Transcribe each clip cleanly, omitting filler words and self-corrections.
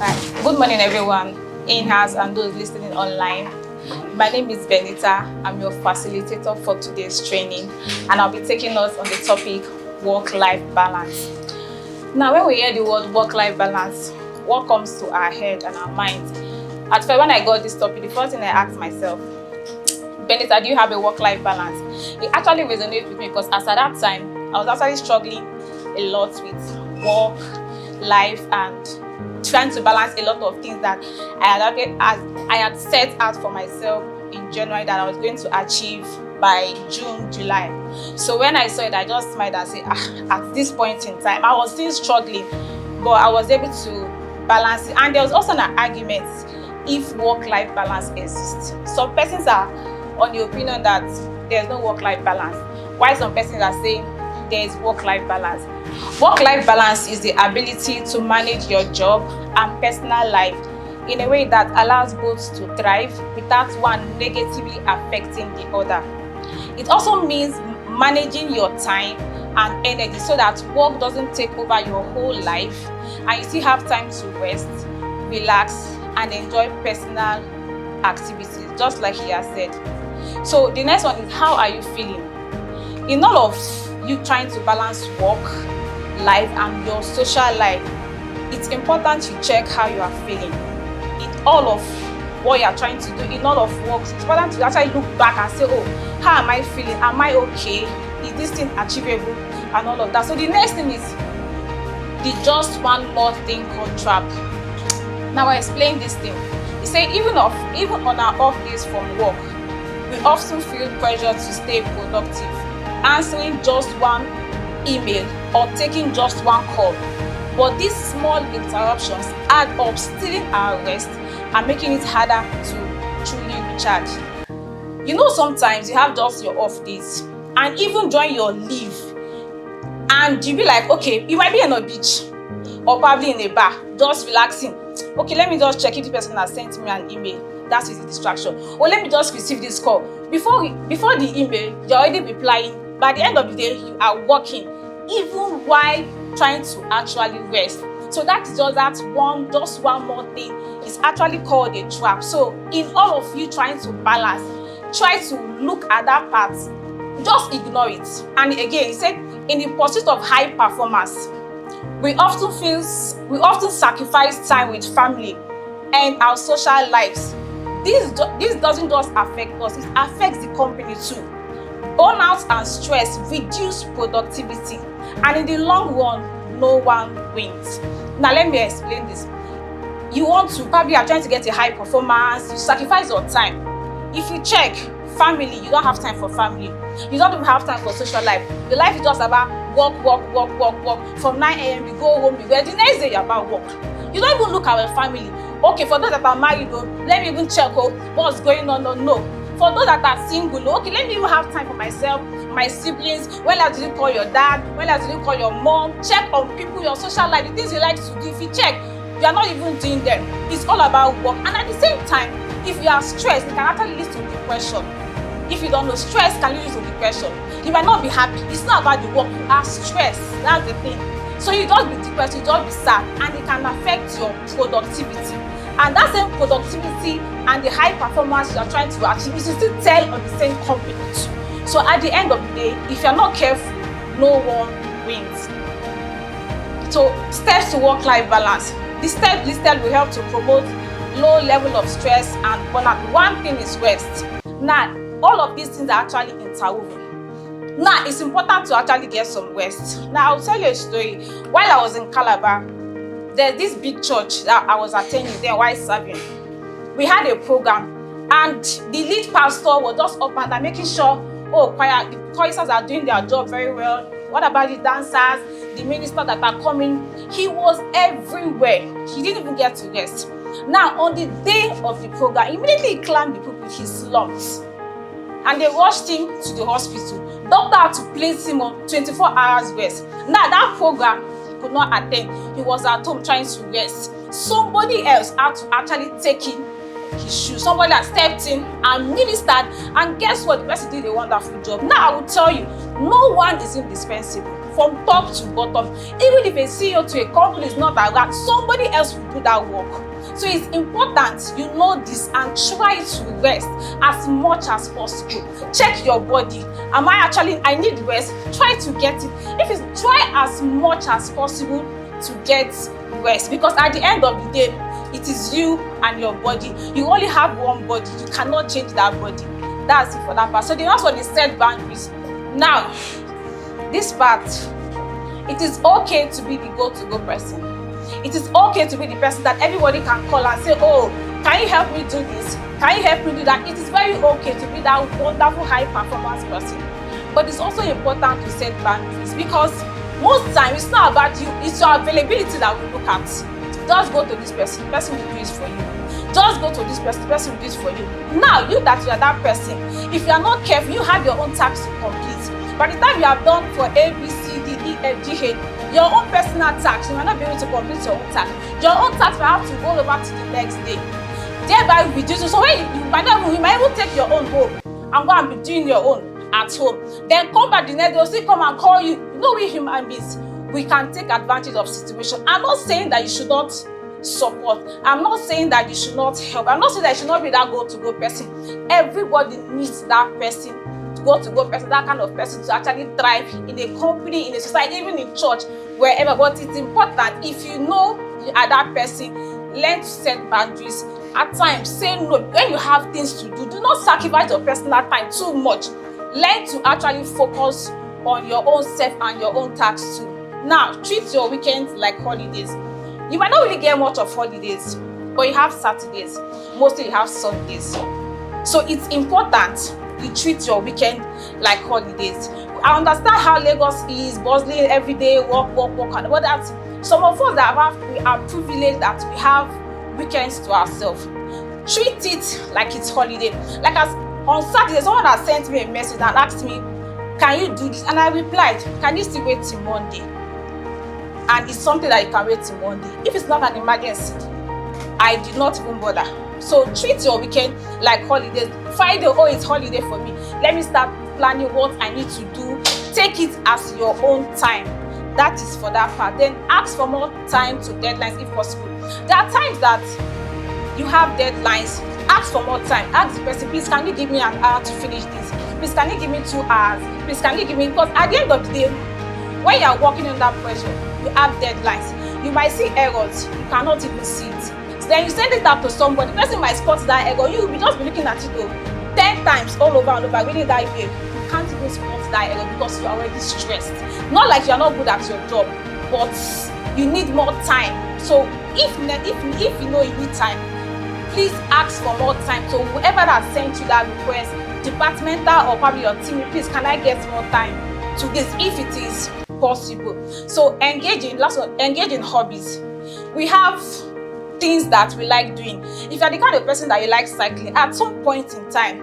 Hi. Good morning, everyone, in-house and those listening online. My name is Benita. I'm your facilitator for today's training, and I'll be taking us on the topic work-life balance. Now, when we hear the word work-life balance, what comes to our head and our minds? At first, when I got this topic, the first thing I asked myself, Benita, do you have a work-life balance? It actually resonates with me because as at that time, I was actually struggling a lot with work, life, and trying to balance a lot of things that I had set out for myself in January that I was going to achieve by June, July. So when I saw it, I just smiled and said, at this point in time, I was still struggling, but I was able to balance it. And there was also an argument if work-life balance exists. Some persons are on the opinion that there's no work-life balance, while some persons are saying there is work-life balance. Work-life balance is the ability to manage your job and personal life in a way that allows both to thrive without one negatively affecting the other. It also means managing your time and energy so that work doesn't take over your whole life and you still have time to rest, relax, and enjoy personal activities, just like he has said. So the next one is, how are you feeling? In all of you trying to balance work, life, and your social life, it's important you check how you are feeling. In all of what you are trying to do, in all of work, it's important to actually look back and say, oh, how am I feeling? Am I okay? Is this thing achievable? And all of that. So the next thing is the just one more thing called trap. Now I explain this thing. He said even on our off days from work, we often feel pressure to stay productive, answering just one email or taking just one call. But these small interruptions add up, stealing our rest and making it harder to truly recharge. You know, sometimes you have just your off days, and even during your leave, and you be like, okay, you might be on a beach or probably in a bar, just relaxing. Okay, let me just check if the person has sent me an email. That is a distraction. Or let me just receive this call. Before the email, you're already replying. By the end of the day, you are working, even while trying to actually rest. So that is just one more thing. It's actually called a trap. So in all of you trying to balance, try to look at that part. Just ignore it. And again, he said, in the pursuit of high performance, we often sacrifice time with family and our social lives. This doesn't just affect us, it affects the company too. Burnout and stress reduce productivity, and in the long run, no one wins. Now let me explain this. You probably are trying to get a high performance, you sacrifice your time. If you check family, you don't have time for family. You don't even have time for social life. Your life is just about work. From 9 a.m. you go home, the next day you're about work. You don't even look at your family. Okay, for those that are married, let me even check what's going on. No. For those that are single, okay, let me even have time for myself, my siblings. When last did you call your dad? When last did you call your mom? Check on people, your social life, the things you like to do. If you check, you are not even doing them. It's all about work. And at the same time, if you are stressed, it can actually lead to depression. If you don't know, stress can lead to depression. You might not be happy. It's not about the work. You are stressed. That's the thing. So you just be depressed, you just be sad, and it can affect your productivity. And that same productivity and the high performance you are trying to achieve, you still tell on the same company too. So at the end of the day, if you're not careful, no one wins. So steps to work-life balance. The steps listed will help to promote low level of stress and burnout. One thing is rest. Now, all of these things are actually interwoven. Now, it's important to actually get some rest. Now, I'll tell you a story. While I was in Calabar, there's this big church that I was attending there while serving. We had a program, and the lead pastor was just up and down making sure, the choristers are doing their job very well. What about the dancers, the ministers that are coming? He was everywhere. He didn't even get to rest. Now, on the day of the program, immediately he climbed the pulpit, he slumped. And they rushed him to the hospital. Doctor had to place him on 24 hours rest. Now, that program, he could not attend. He was at home trying to rest. Somebody else had to actually take him his shoes. Somebody that stepped in and ministered, and guess what? The person did a wonderful job. Now I will tell you, no one is indispensable. from top to bottom. Even if a CEO to a company is not like that, somebody else will do that work. So it's important you know this and try to rest as much as possible. Check your body. I need rest? Try to get it. If it's, try as much as possible to get rest, because at the end of the day, it is you and your body. You only have one body. You cannot change that body. That's it for that part. So the last one is set boundaries. Now, this part, it is okay to be the go-to-go person. It is okay to be the person that everybody can call and say, oh, can you help me do this? Can you help me do that? It is very okay to be that wonderful high-performance person. But it's also important to set boundaries, because most times it's not about you, it's your availability that we look at. Just go to this person, the person will do this for you. Just go to this person, the person will do this for you. Now, you that you are that person, if you are not careful, you have your own tasks to complete. By the time you have done for A, B, C, D, E, F, G, H, your own personal tasks, you might not be able to complete your own task. Your own task will have to go over to the next day. Thereby reducing. So when you might even take your own home and go and be doing your own at home. Then come back the next day, they'll still come and call you. You know, we human beings, we can take advantage of situation. I'm not saying that you should not support. I'm not saying that you should not help. I'm not saying that you should not be that go-to-go person. Everybody needs that person, go-to-go person, that kind of person to actually thrive in a company, in a society, even in church, wherever. But it's important, if you know you are that person, learn to set boundaries. At times, say no. When you have things to do not sacrifice your personal time too much. Learn to actually focus on your own self and your own tasks too. Now, treat your weekends like holidays. You might not really get much of holidays, but you have Saturdays. Mostly you have Sundays. So it's important you treat your weekend like holidays. I understand how Lagos is bustling every day, work, and but that's some of us we are privileged that we have weekends to ourselves. Treat it like it's holiday. Like as on Saturday, someone has sent me a message and asked me, can you do this? And I replied, can you still wait till Monday? And it's something that you can wait till Monday. If it's not an emergency, I did not even bother. So treat your weekend like holidays. Friday, oh, it's holiday for me. Let me start planning what I need to do. Take it as your own time. That is for that part. Then ask for more time to deadlines if possible. There are times that you have deadlines. Ask for more time. Ask the person, please, can you give me an hour to finish this? Please, can you give me 2 hours? Please, can you give me, because at the end of the day, when you are working under pressure, you have deadlines. You might see errors, you cannot even see it. So then you send it out to somebody, the person might spot that error, you will just be looking at it 10 times all over and over, reading that email. You can't even spot that error because you are already stressed. Not like you are not good at your job, but you need more time. So if you know you need time, please ask for more time. So whoever that sent you that request, departmental or probably your team, please, can I get more time to this if it is possible? So engage in hobbies. We have things that we like doing. If you're the kind of person that you like cycling, at some point in time,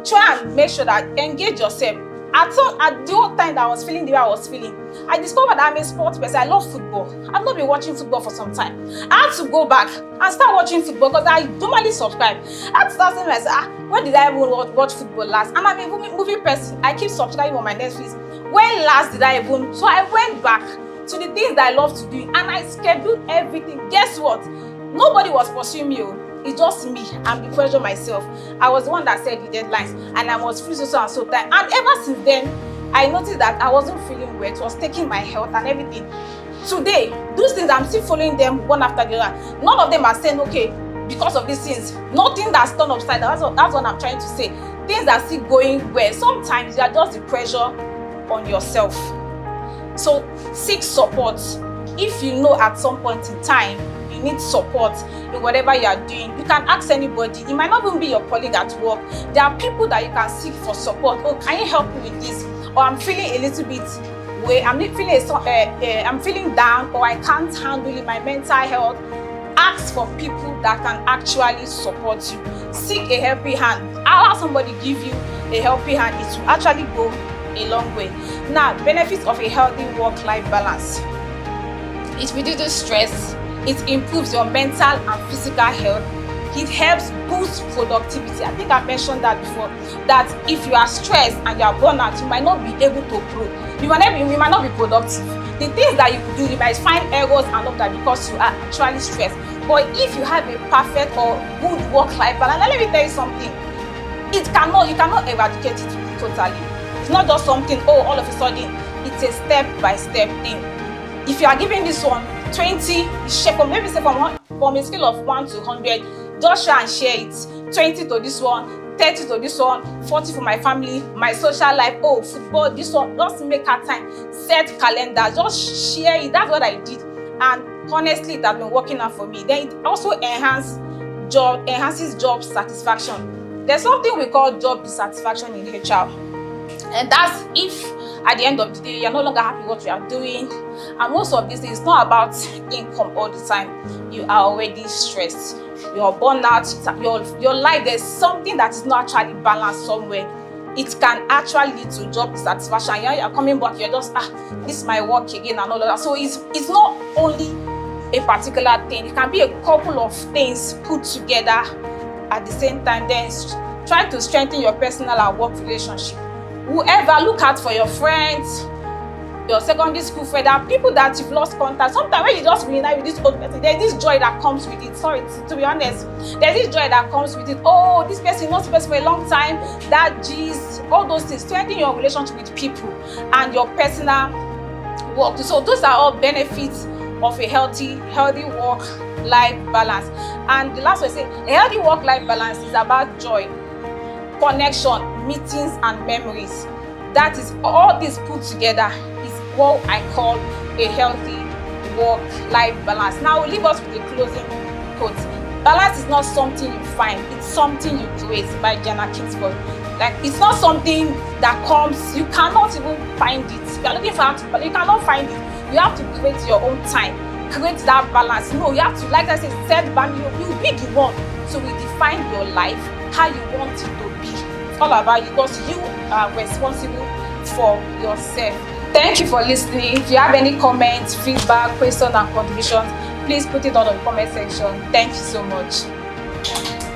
try and make sure that engage yourself. At the whole time that I was feeling the way I was feeling, I discovered that I'm a sports person. I love football. I've not been watching football for some time. I had to go back and start watching football because I normally subscribe. I had to start saying myself, when did I even watch football last? And I'm a movie person. I keep subscribing on my Netflix. When last did I even? So I went back to the things that I love to do and I scheduled everything. Guess what? Nobody was pursuing me. It's just me and the pressure myself. I was the one that set the deadlines and I was free so and so time. And ever since then, I noticed that I wasn't feeling well. It was taking my health and everything. Today, those things, I'm still following them one after the other. None of them are saying, okay, because of these things, nothing that's turned upside down. That's what I'm trying to say. Things are still going well. Sometimes you are just the pressure on yourself. So seek support. If you know at some point in time, you need support in whatever you are doing, you can ask anybody. It might not even be your colleague at work. There are people that you can seek for support. Oh, can you help me with this? Or I'm feeling a little bit way. I'm feeling down, or I can't handle it, my mental health. Ask for people that can actually support you. Seek a helping hand. Allow somebody give you a helping hand. It will actually go a long way. Now, benefits of a healthy work-life balance. It reduces stress. It improves your mental and physical health. It helps boost productivity. I think I mentioned that before, that if you are stressed and you are burnt out, you might not be able to grow. You might not be productive. The things that you do, you might find errors and all that because you are actually stressed. But if you have a perfect or good work-life balance, let me tell you something, you cannot eradicate it totally. It's not just something, oh, all of a sudden, it's a step-by-step thing. If you are giving this one 20, from a scale of 1 to 100, just try and share it. 20 to this one, 30 to this one, 40 for my family, my social life, oh, football, this one. Just make a time, set calendar, just share it. That's what I did, and honestly, it has been working out for me. Then it also enhances job satisfaction. There's something we call job dissatisfaction in HR, and that's if at the end of the day you're no longer happy with what you are doing. And most of these things, it's not about income all the time. You are already stressed, you're burned out, your life, there's something that is not actually balanced somewhere. It can actually lead to job dissatisfaction. You're coming back, you're just this is my work again and all of that. So it's not only a particular thing, it can be a couple of things put together at the same time. Then try to strengthen your personal and work relationship. Whoever, look out for your friends, your secondary school friend, there are people that you've lost contact. Sometimes when you just reunite with this old person, there's this joy that comes with it. Sorry, to be honest, there's this joy that comes with it. Oh, this person, not this person for a long time, that gist, all those things. Strengthen your relationship with people and your personal work. So those are all benefits of a healthy work-life balance. And the last one I say, a healthy work-life balance is about joy, connection, meetings, and memories. That is all this put together is what I call a healthy work-life balance. Now, I'll leave us with a closing quote. Balance is not something you find, it's something you create, by Jana Kingsford. Like, it's not something that comes, you cannot even find it. You're looking for it, but you cannot find it. You have to create your own time, create that balance. No, you have to, like I said, set boundaries. You be the one to redefine your life how you want it to be. It's all about you, because you are responsible for yourself. Thank you for listening. If you have any comments, feedback, questions, and contributions, please put it on the comment section. Thank you so much.